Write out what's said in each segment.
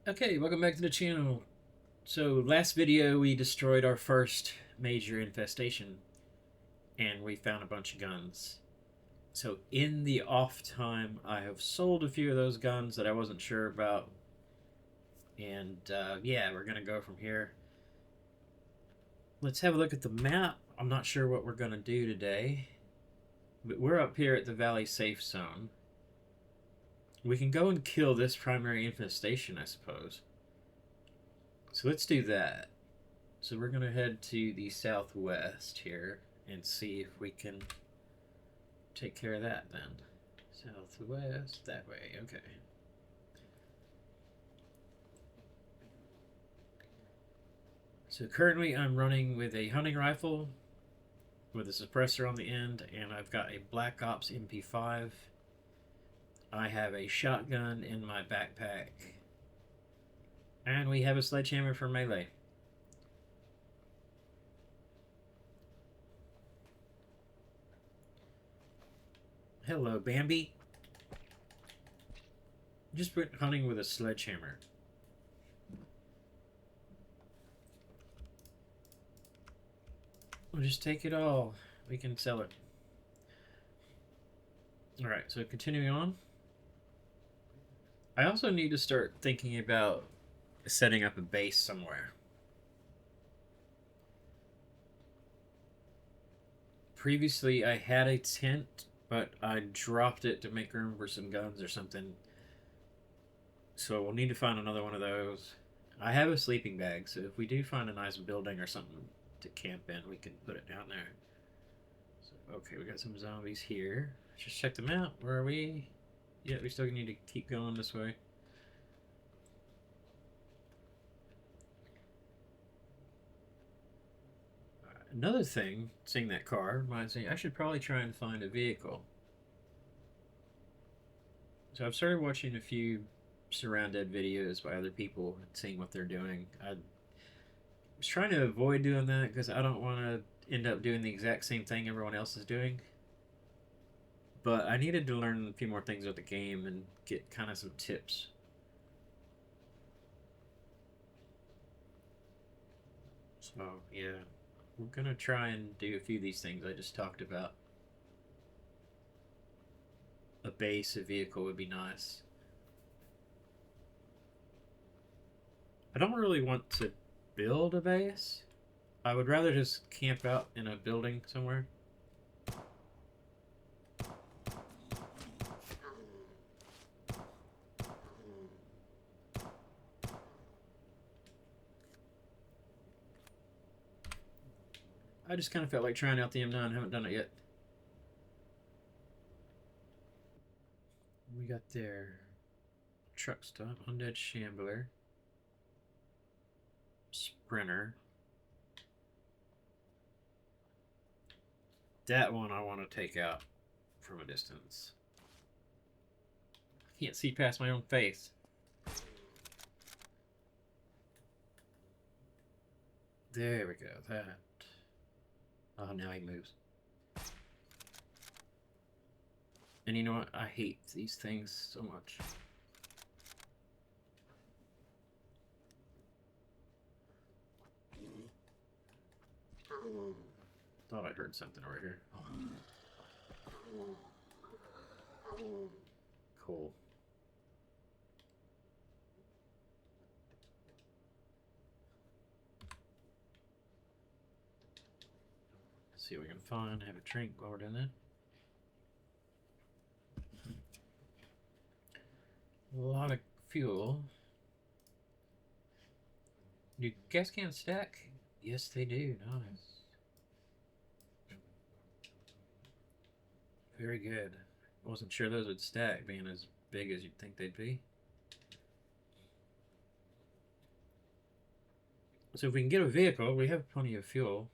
Okay, welcome back to the channel. So last video we destroyed our first major infestation and we found a bunch of guns. So in the off time I have sold a few of those guns that I wasn't sure about, and yeah, we're gonna go from here. Let's have a look at the map. I'm not sure what we're gonna do today, but we're up here at the Valley Safe Zone. We can go and kill this primary infestation, I suppose. So let's do that. So we're going to head to the southwest here and see if we can take care of that then. Southwest, that way, okay. So currently I'm running with a hunting rifle with a suppressor on the end, and I've got a Black Ops MP5. I have a shotgun in my backpack, and we have a sledgehammer for melee. Hello, Bambi. Just went hunting with a sledgehammer. We'll just take it all. We can sell it. Alright, so continuing on. I also need to start thinking about setting up a base somewhere. Previously, I had a tent, but I dropped it to make room for some guns or something. So we'll need to find another one of those. I have a sleeping bag, so if we do find a nice building or something to camp in, we can put it down there. So, okay, we got some zombies here. Let's just check them out. Where are we? Yeah, we still need to keep going this way. Another thing, seeing that car reminds me, I should probably try and find a vehicle. So I've started watching a few Surroundead videos by other people and seeing what they're doing. I was trying to avoid doing that because I don't want to end up doing the exact same thing everyone else is doing. But I needed to learn a few more things about the game and get kind of some tips. So yeah, we're gonna try and do a few of these things I just talked about. A base, a vehicle would be nice. I don't really want to build a base. I would rather just camp out in a building somewhere. I just kind of felt like trying out the M9. Haven't done it yet. We got there. Truck stop, undead shambler, sprinter. That one I want to take out from a distance. I can't see past my own face. There we go. That. Oh, now he moves. And you know what? I hate these things so much. Thought I heard something over here. Cool. Let's see what we can find. Have a drink while we're doing that. A lot of fuel. Do gas cans stack? Yes, they do. Nice. Very good. Wasn't sure those would stack, being as big as you'd think they'd be. So if we can get a vehicle, we have plenty of fuel.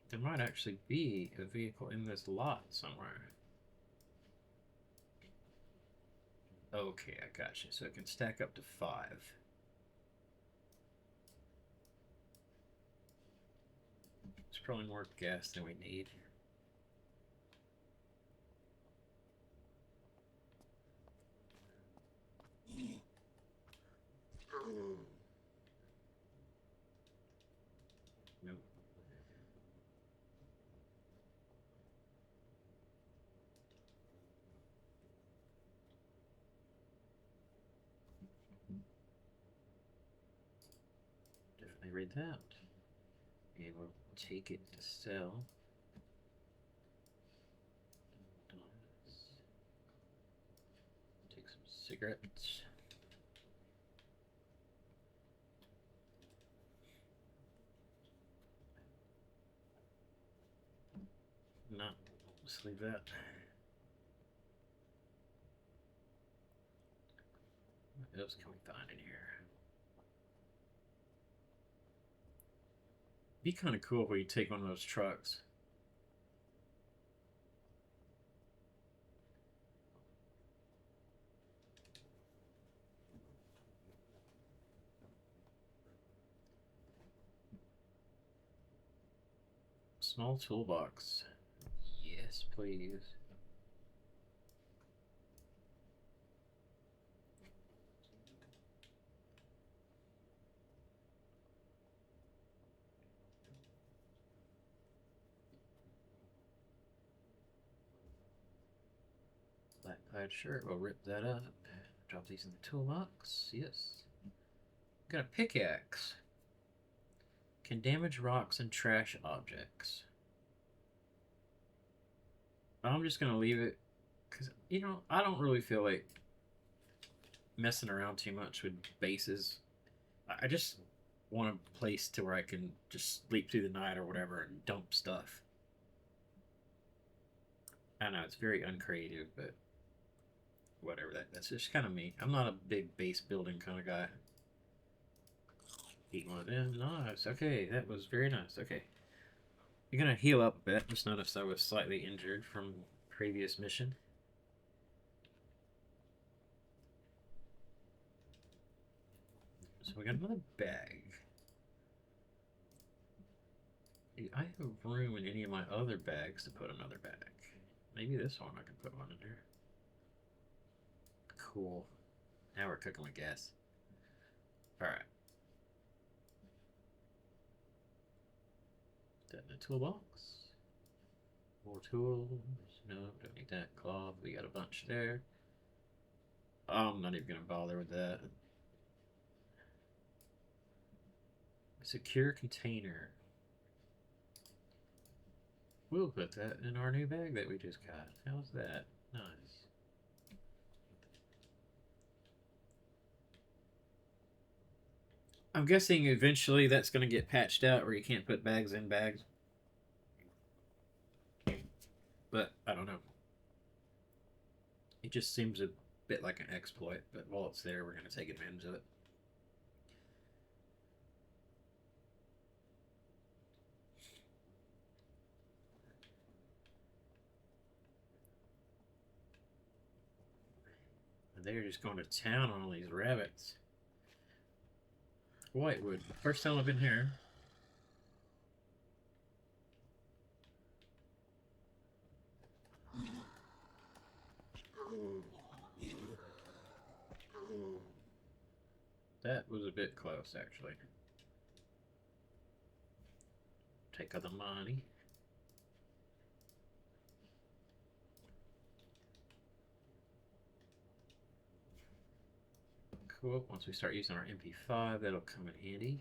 There might actually be a vehicle in this lot somewhere. Okay, I got you. So it can stack up to 5. It's probably more gas than we need. I read that. And we'll take it to sell. Take some cigarettes. No, let's leave that. What else can we find in here? Be kind of cool if we take one of those trucks. Small toolbox. Yes, please. Black plaid shirt. We'll rip that up. Drop these in the toolbox. Yes. Got a pickaxe. Can damage rocks and trash objects. I'm just gonna leave it because I don't really feel like messing around too much with bases. I just want a place to where I can just sleep through the night or whatever and dump stuff. I know it's very uncreative, but whatever. That's just kind of me. I'm not a big base building kind of guy. Eat one of them. Nice. Okay, that was very nice. Okay. You're gonna heal up a bit. Just noticed I was slightly injured from previous mission. So we got another bag. I have room in any of my other bags to put another bag. Maybe this one I can put one in there. Cool. Now we're cooking with gas. Alright. That in the toolbox. More tools. No, don't need that. Cloth. We got a bunch there. I'm not even going to bother with that. Secure container. We'll put that in our new bag that we just got. How's that? Nice. I'm guessing eventually that's going to get patched out where you can't put bags in bags. But I don't know. It just seems a bit like an exploit, but while it's there, we're going to take advantage of it. And they're just going to town on all these rabbits. Whitewood. First time I've been here. That was a bit close, actually. Take all the money. Cool. Once we start using our MP5, that'll come in handy.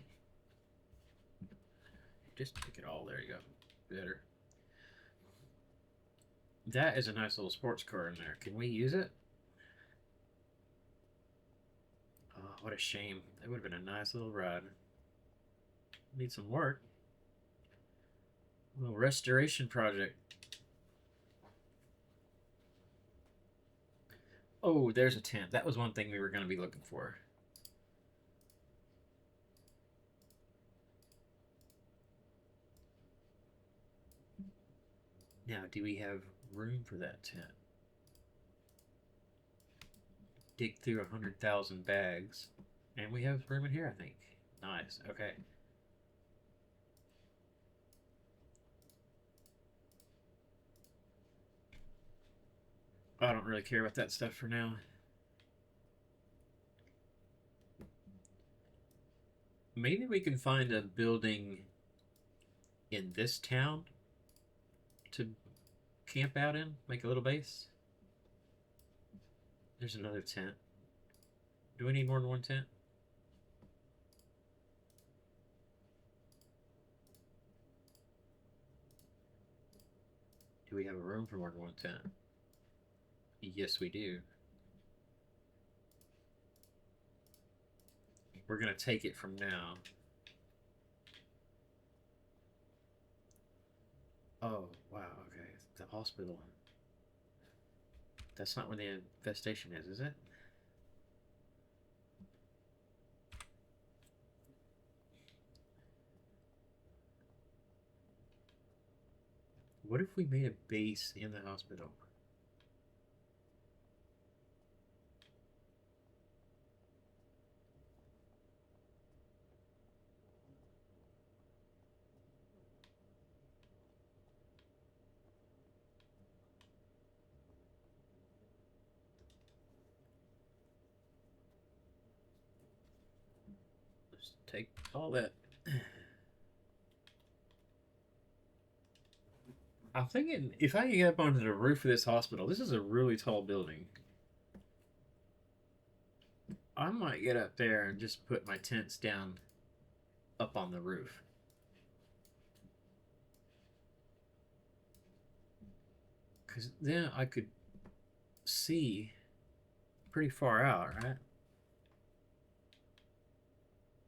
Just pick it all. There you go. Better. That is a nice little sports car in there. Can we use it? Oh, what a shame. That would have been a nice little ride. Need some work. A little restoration project. Oh, there's a tent. That was one thing we were going to be looking for. Now, do we have room for that tent? Dig through 100,000 bags. And we have room in here, I think. Nice. Okay. I don't really care about that stuff for now. Maybe we can find a building in this town to camp out in, make a little base. There's another tent. Do we need more than one tent? Do we have a room for more than one tent? Yes, we do. We're gonna take it from now. Oh, wow, okay. The hospital. That's not where the infestation is it? What if we made a base in the hospital? Just take all that. I'm thinking if I get up onto the roof of this hospital, this is a really tall building. I might get up there and just put my tents down up on the roof. Because then I could see pretty far out, right?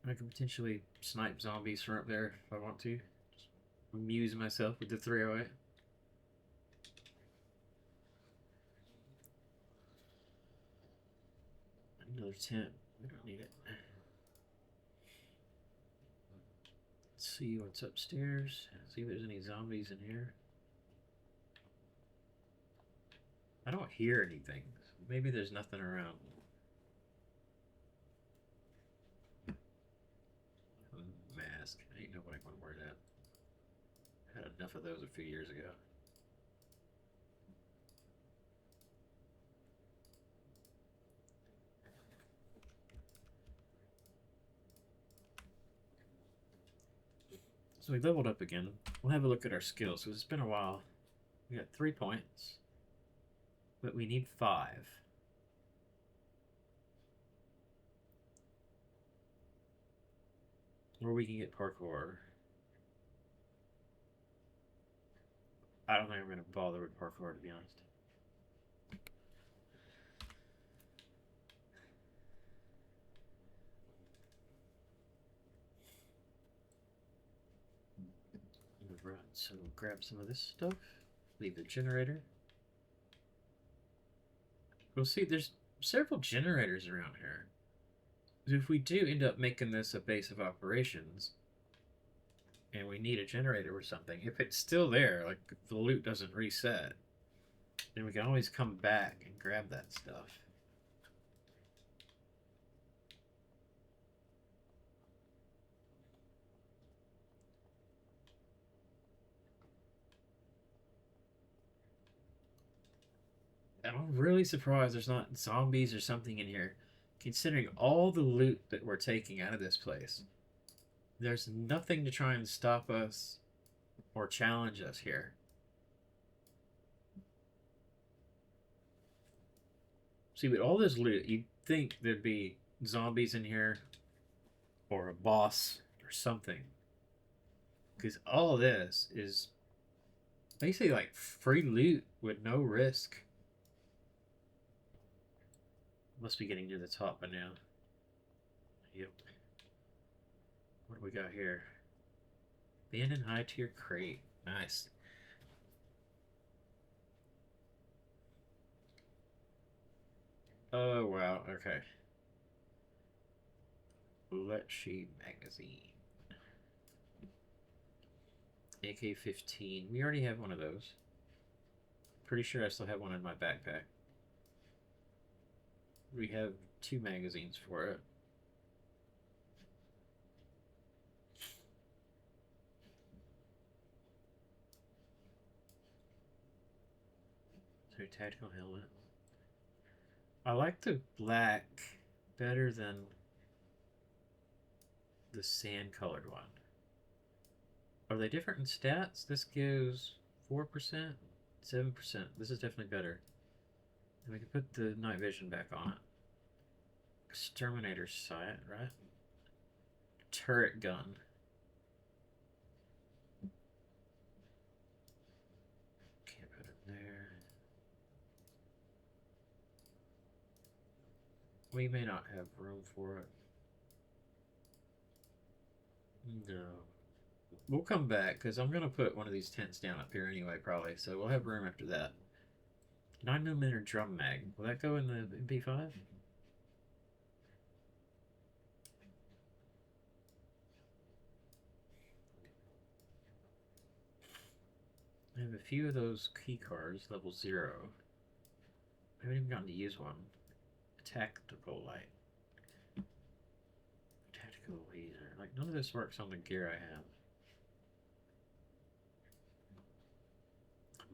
I could potentially snipe zombies from up there if I want to. Just amuse myself with the 308. Another tent. We don't need it. Let's see what's upstairs. See if there's any zombies in here. I don't hear anything. Maybe there's nothing around. Mask. I ain't nobody want to wear that. I had enough of those a few years ago. So we leveled up again. We'll have a look at our skills. So it's been a while. We got 3 points, but we need 5. Or we can get parkour. I don't think I'm going to bother with parkour, to be honest. Right, so we'll grab some of this stuff. Leave the generator. We'll see, there's several generators around here. If we do end up making this a base of operations, and we need a generator or something, if it's still there, like if the loot doesn't reset, then we can always come back and grab that stuff. And I'm really surprised there's not zombies or something in here, considering all the loot that we're taking out of this place. There's nothing to try and stop us or challenge us here. See, with all this loot, you'd think there'd be zombies in here or a boss or something. Because all this is basically like free loot with no risk. Must be getting to the top by now. Yep. What do we got here? Abandoned high tier crate. Nice. Oh, wow. Okay. Bullet sheet magazine. AK-15. We already have one of those. Pretty sure I still have one in my backpack. We have 2 magazines for it. So tactical helmet. I like the black better than the sand colored one. Are they different in stats? This gives 4%, 7%. This is definitely better. And we can put the night vision back on it. Exterminator sight, right? Turret gun. Can't put We may not have room for it. No. We'll come back because I'm gonna put one of these tents down up here anyway, probably. So we'll have room after that. 9mm drum mag. Will that go in the MP5? I have a few of those key cards, level 0. I haven't even gotten to use one. Tactical light. Tactical laser. Like, none of this works on the gear I have.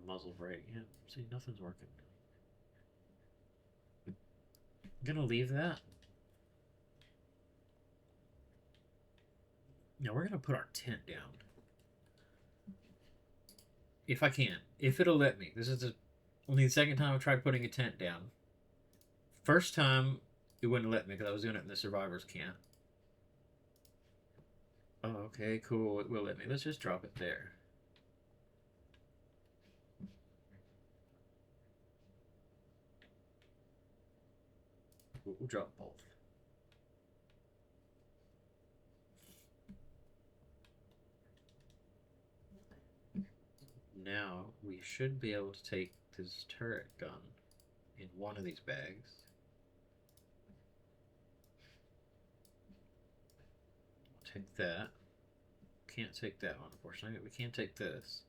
Muzzle brake. Yeah, see, nothing's working. I'm gonna leave that. Now we're gonna put our tent down. If I can. If it'll let me. This is only the second time I've tried putting a tent down. First time, it wouldn't let me because I was doing it in the survivor's camp. Oh, okay, cool. It will let me. Let's just drop it there. We'll drop both. Now, we should be able to take this turret gun in one of these bags. Take that. Can't take that one, unfortunately, but we can take this.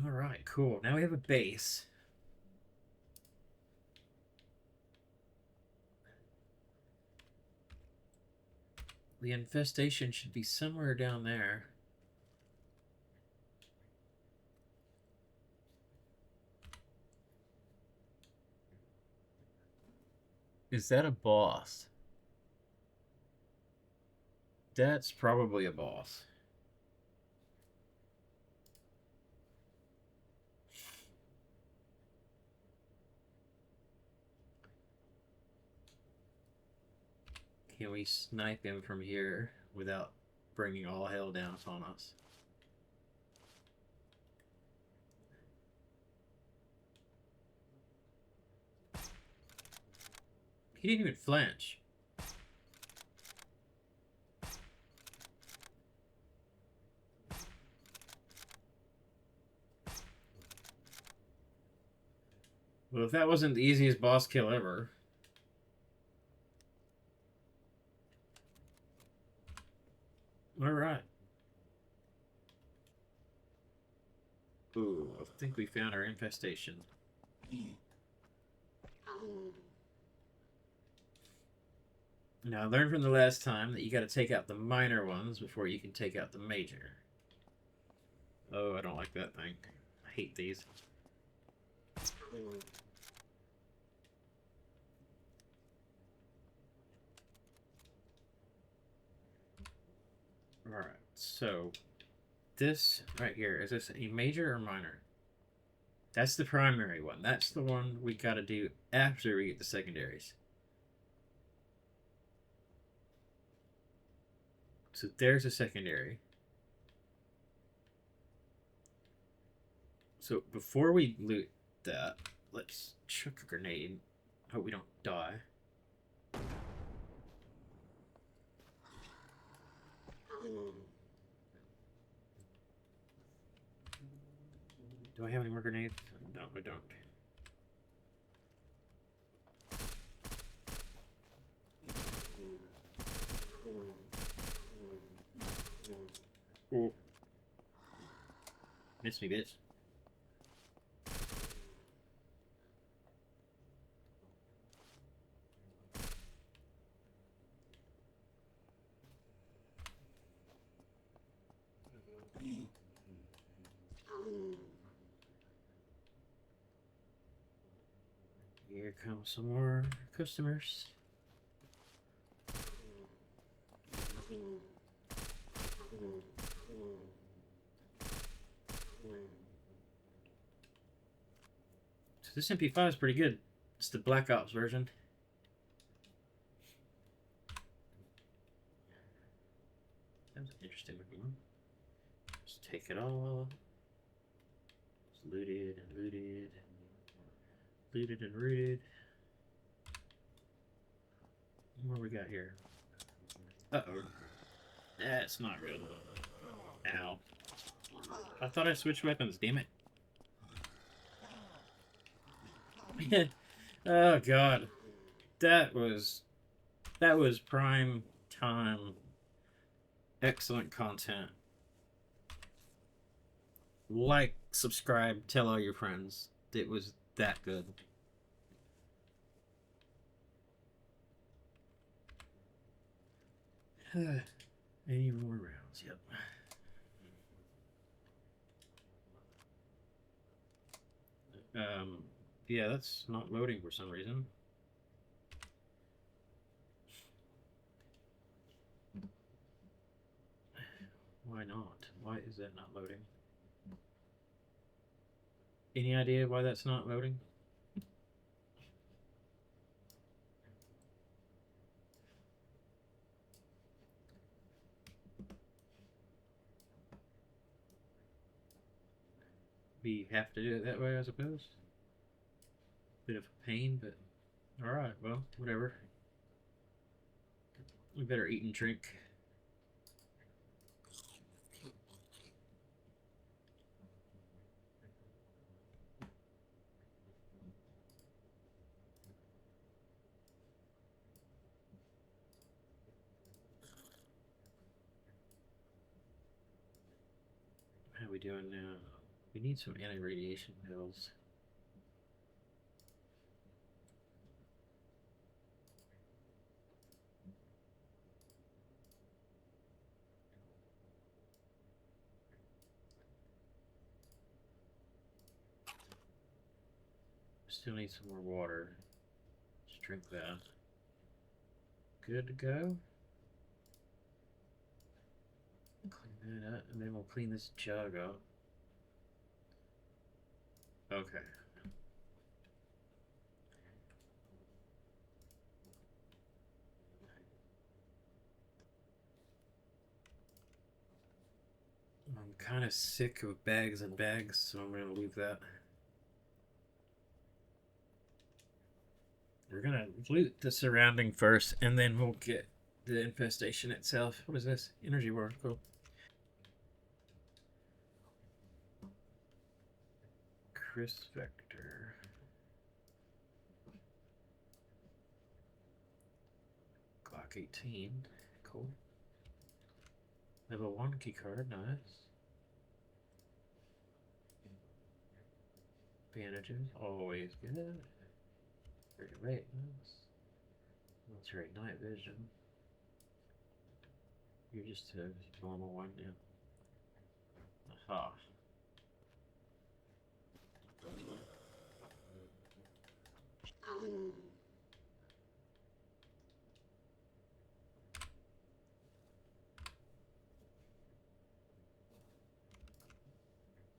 Alright, cool. Now we have a base. The infestation should be somewhere down there. Is that a boss? That's probably a boss. Can we snipe him from here without bringing all hell down on us? He didn't even flinch. Well, if that wasn't the easiest boss kill ever. Alright. Ooh, I think we found our infestation. Now, I learned from the last time that you gotta take out the minor ones before you can take out the major. Oh, I don't like that thing. I hate these. Alright, so this right here, is this a major or minor? That's the primary one. That's the one we gotta do after we get the secondaries. So there's a secondary. So before we loot that, let's chuck a grenade. Hope we don't die. Do I have any more grenades? No, I don't. Oh. Miss me, bitch. Here come some more customers. So this MP5 is pretty good. It's the Black Ops version. That was an interesting take it all. It's looted and looted. Looted and rooted. What we got here? Uh-oh. That's not good. Ow. I thought I switched weapons, damn it. Oh god. That was prime time. Excellent content. Like, subscribe, tell all your friends. It was that good. Any more rounds? Yep. Yeah, that's not loading for some reason. Why not? Why is that not loading? Any idea why that's not loading? We have to do it that way, I suppose. Bit of a pain, but alright, well, whatever. We better eat and drink. How we doing now? We need some anti-radiation pills. Still need some more water. Just drink that. Good to go. Clean that up, and then we'll clean this jug up. Okay. I'm kind of sick of bags and bags, so I'm going to leave that. We're going to loot the surrounding first, and then we'll get the infestation itself. What is this? Energy war. Cool. Chris Vector. Glock 18. Cool. Level 1 keycard. Nice. Bandages. Always good. Very late. Military night vision. You're just a normal one, yeah. Aha.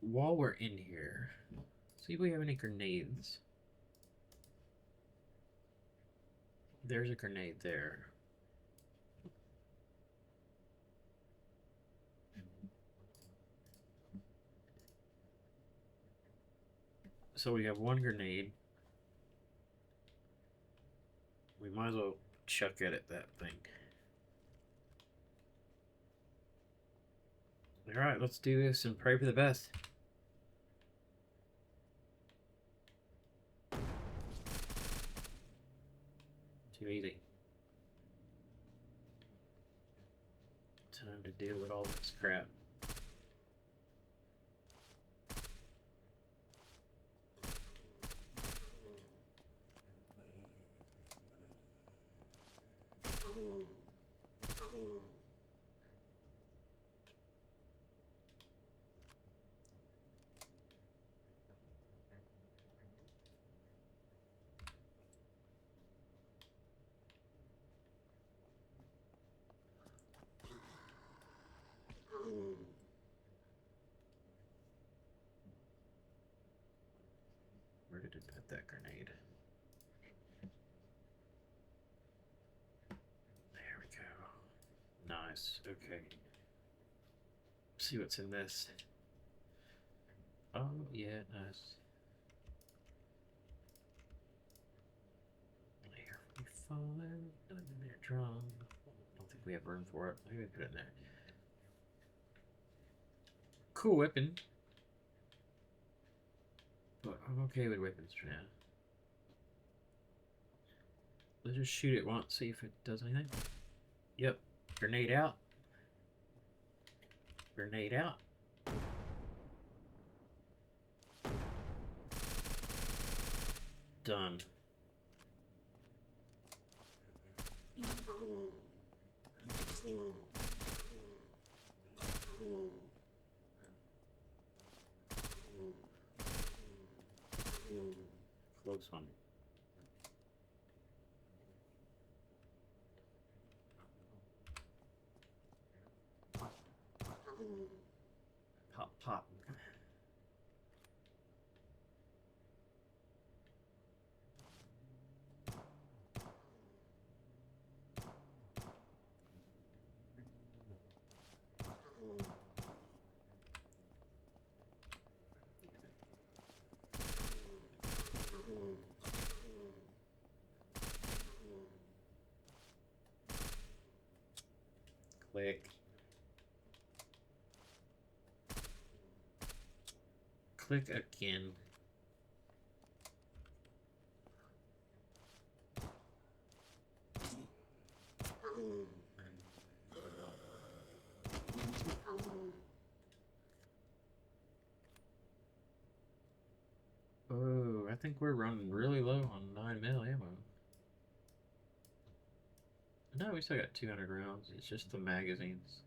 While we're in here, see if we have any grenades. There's a grenade there. So we have one grenade. We might as well chuck it at that thing. Alright, let's do this and pray for the best. Too easy. Time to deal with all this crap. Where did it put that grenade? There we go. Nice. Okay. see what's in this. Oh, yeah, nice. Layer falling, there drum. I don't think we have room for it. Maybe we put it in there. Cool weapon. But I'm okay with weapons for now. Let's just shoot it once, see if it does anything. Yep. Grenade out. Grenade out. Done. Close one. Pop, pop. Click. Click again. Oh, I think we're running really low on 9mm ammo. No, we still got 200 rounds. It's just the magazines.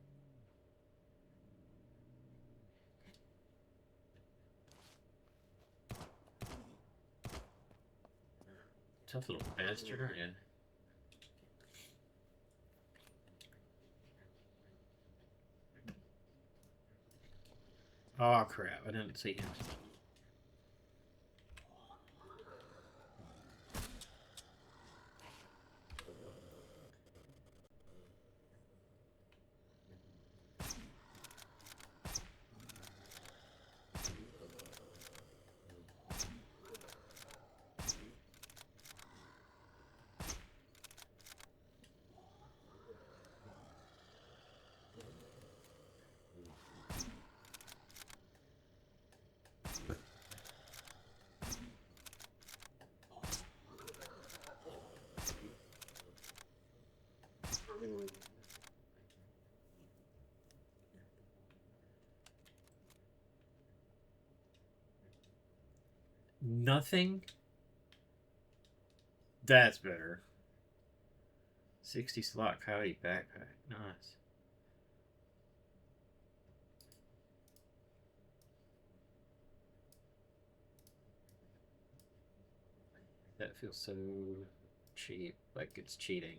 Tough little bastard, aren't you? Oh crap, I didn't see him. Nothing? That's better. 60 slot coyote backpack. Nice. That feels so cheap, like it's cheating.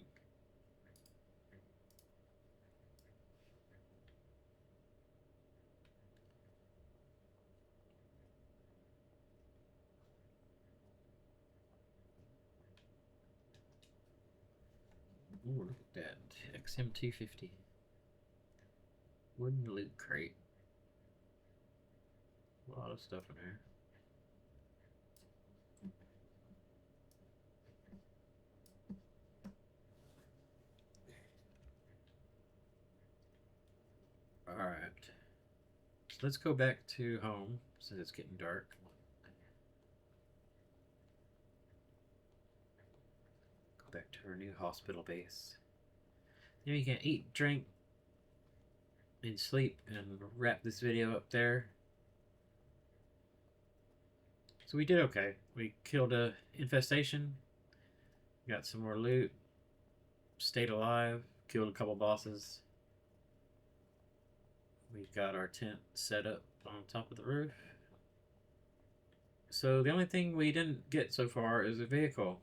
Ooh, look at that. XM250. Wooden loot crate. A lot of stuff in there. Alright. So let's go back to home since it's getting dark. Go back to our new hospital base. Then we can eat, drink, and sleep and wrap this video up there. So we did okay. We killed a infestation, got some more loot, stayed alive, killed a couple bosses. We got our tent set up on top of the roof. So the only thing we didn't get so far is a vehicle.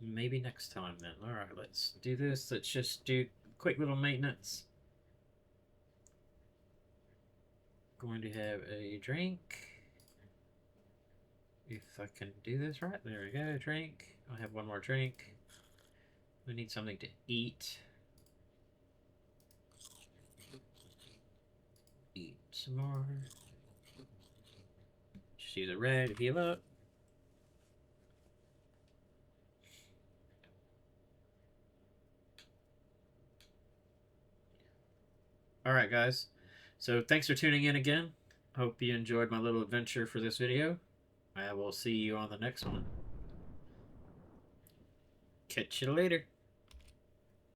Maybe next time then. Alright, let's do this. Let's just do quick little maintenance. Going to have a drink. If I can do this right. There we go, drink. I'll have one more drink. We need something to eat. some more. Just use a red to heal up. Alright, guys. So thanks for tuning in again. Hope you enjoyed my little adventure for this video. I will see you on the next one. Catch you later.